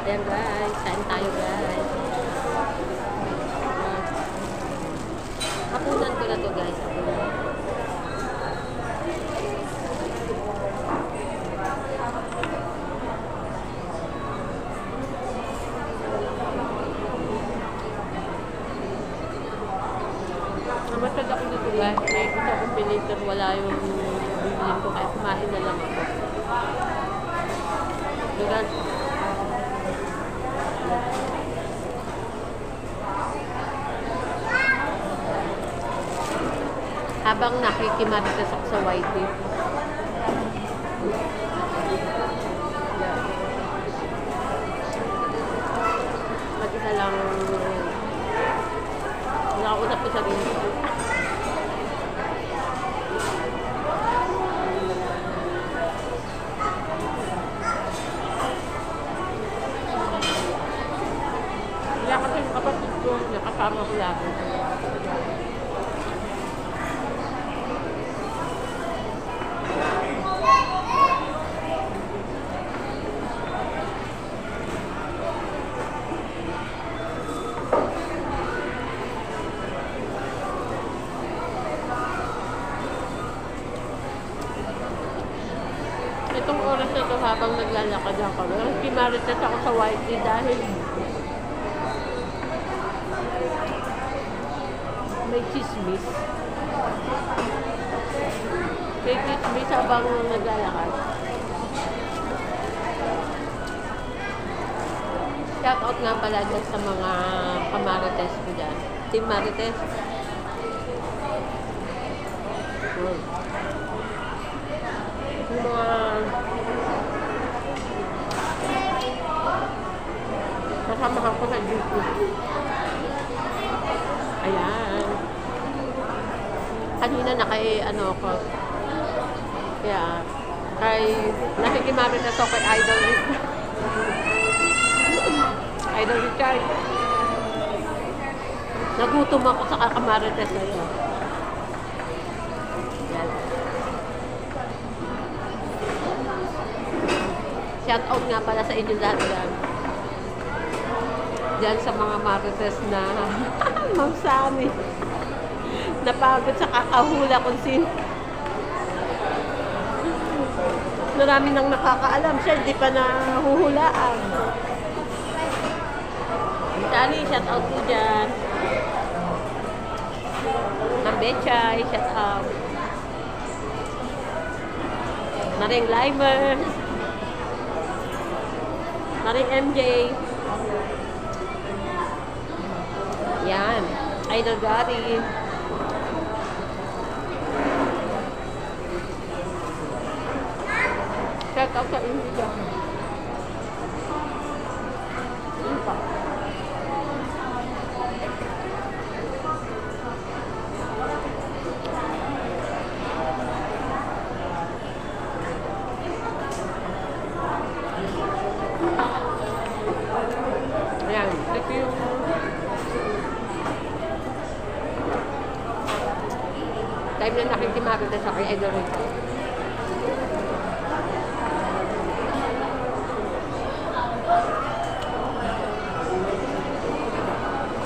Ayan guys, kain tayo guys. Hapunan ko na to guys. Namatad ako dito guys. May gusto akong pilitan. Wala yung bilhin ko. Kaya kumain na lang ako. Dugan. Habang nakikimarites ako sa YT. Mag-isa lang nakausap ko sa rin. Wala kasi yung kapatid ko, nakasama ko lagi. Itong oras na ito habang naglalakad ako, kimarites ako sa YT dahil may chismis. May chismis habang naglalakad. Shout out nga pala dyan sa mga kamarites ko dyan. Team Marites. Yung mga kasamahan ko sa YouTube. Ayan. Kanina ano ko. Kaya, nakikimarites ako kay Idol Idol Richard. Nagutom ako sa kakamarites na yun. Yan. Shout out nga pala sa inyo lahat yan. Diyan sa mga marites na Ma'am Sammy. Napagod sa kakahula kung sino. Marami nang nakakaalam siya, hindi pa nahuhulaan. Sali, shout out po dyan. Ma'am Bechay, shout out. Maring Limer. Maring MJ. Yan. Idol Gary. Shout out sa inyo dyan. Yun pa. Ayan. Ito yung time na nakikimarites sa kay Idol Richard.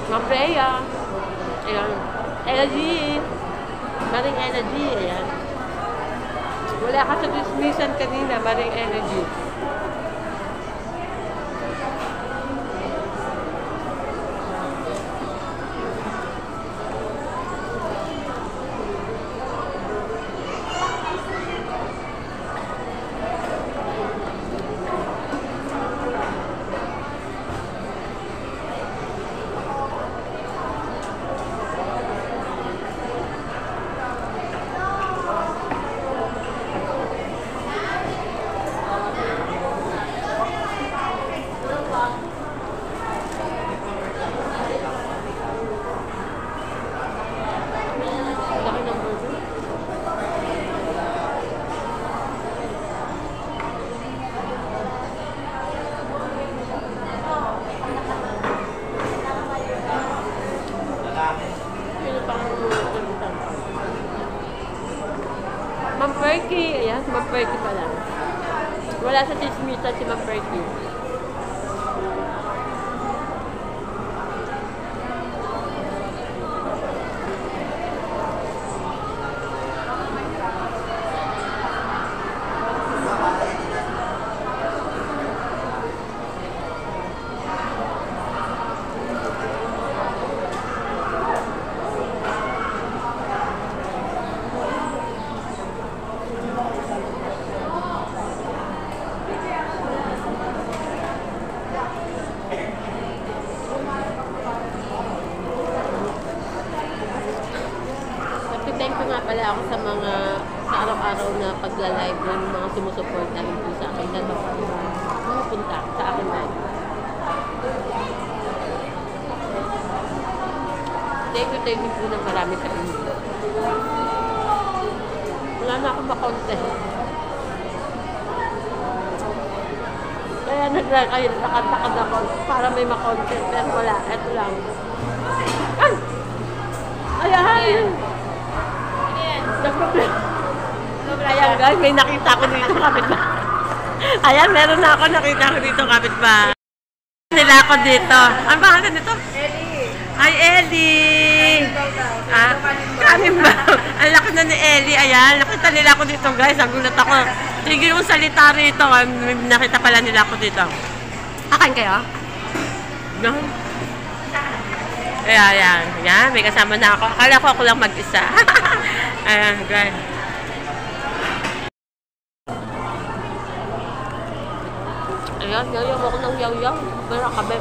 Ma'am Freya. Ayan. Energy. Maring Energy. Ayan. Wala ka sa dismissan kanina. Maring Energy. Ma'am Perky. Ayan, si Ma'am Perky pala. Wala sa chismisan si Ma'am Perky. pala ako sa mga sa araw-araw na pagla-live ng mga sumusuporta rin po sa akin. Dalawa, diba? Punta sa akin live. Thank you po ng marami sa inyo. Wala na akong makontent. Kaya naglakad-lakad ako para may makontent. Pero wala, eto lang. Ay! Ayan! Nagproblema. Ayan guys, may nakita ko dito kapit ba? Ayan, meron na ako nakita ko dito kapit ba? Nila ako dito. Ang pangalan nito? Ellie. Hi, Ellie! Kanin ba? Ang laki na ni Ellie. Ayan, nakita nila ako dito guys. Nagulat ako. Sige yung salita rito. Nakita pala nila ako dito. Kakain kayo? No? Ayan. May kasama na ako. Akala ko ako lang mag-isa. Ayan, guys. Ayan, yayaw ako ng yaw-yaw. Meron kami.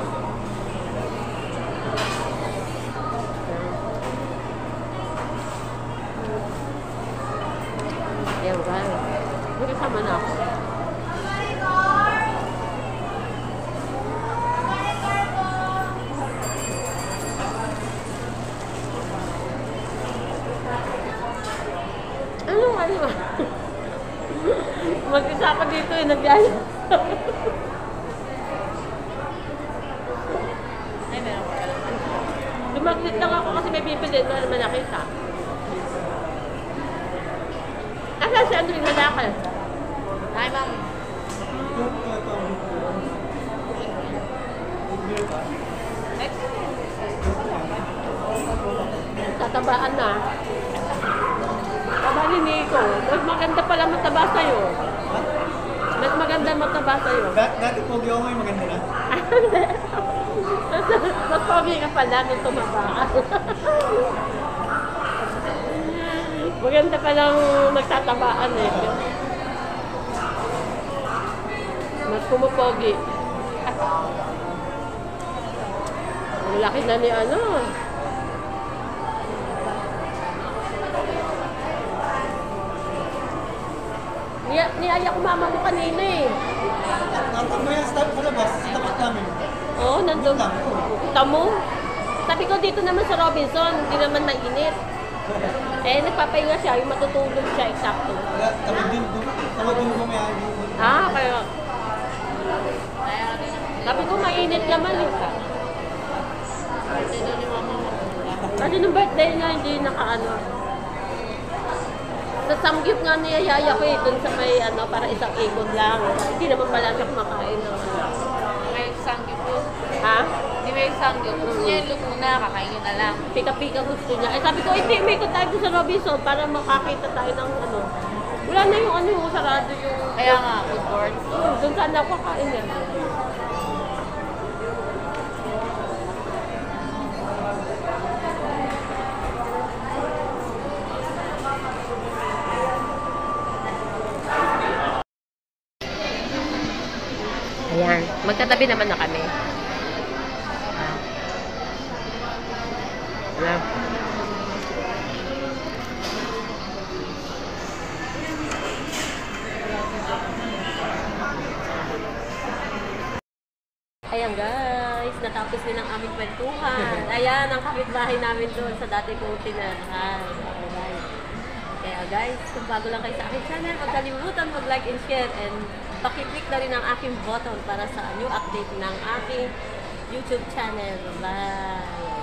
Ayan, guys. May kasama na ako. Ano? Mag-isa ako dito nagyaya. Ay, meron ko pala. Lumaglit lang ako kasi may bibili. Wala naman nakita. Asa si Andrew lalaki? Hi, ma'am. Tatabaan na. Taba ni Nico. Mas maganda pala mataba sa'yo. Mas maganda mataba sa'yo. Dati pogi ako ngayon, maganda na. Mas pogi ka pala nung tumaba. Maganda palang nagtatabaan eh. Mas pumupogi. Ang laki na ni ano. Niyaya ko mama mo kanina eh. Natakbo yan sa labas, sa tapat namin. Oo, nandun. Lang. Kita mo? Sabi ko dito naman sa Robinson, hindi naman mainit. Eh, nagpapahinga siya, yung matutulog siya, eksakto. Tawag din bumayari. Kaya... Sabi ko, mainit naman eh. Kasi nung birthday niya, hindi nakaano. Sa samgyup nga niya yaya ko eh, dun sa may ano, para isang ikot lang. Hindi naman pala siya kumakain ng ano. May sanggip po. Ha? Hindi may sanggip. Gusto niya yung luto na, kakain nyo na lang. Pika-pika gusto niya. Eh sabi ko, may ikot tayo dun sa Robinson para makakita tayo ng ano. Wala na yung ano, yung sarado yung... Kaya nga, food court. Doon sana ako kakain eh. Ayan, magkatabi naman na kami. Ayan. Ayan guys, natapos din ang aming kwentuhan. Ayan, ang kapitbahay namin doon sa dati kong tinahan. Kaya guys, kung bago lang kayo sa aking channel, huwag kalimutan mag-like and share and pakiclick na rin ang aking button para sa new update ng aking YouTube channel. Bye!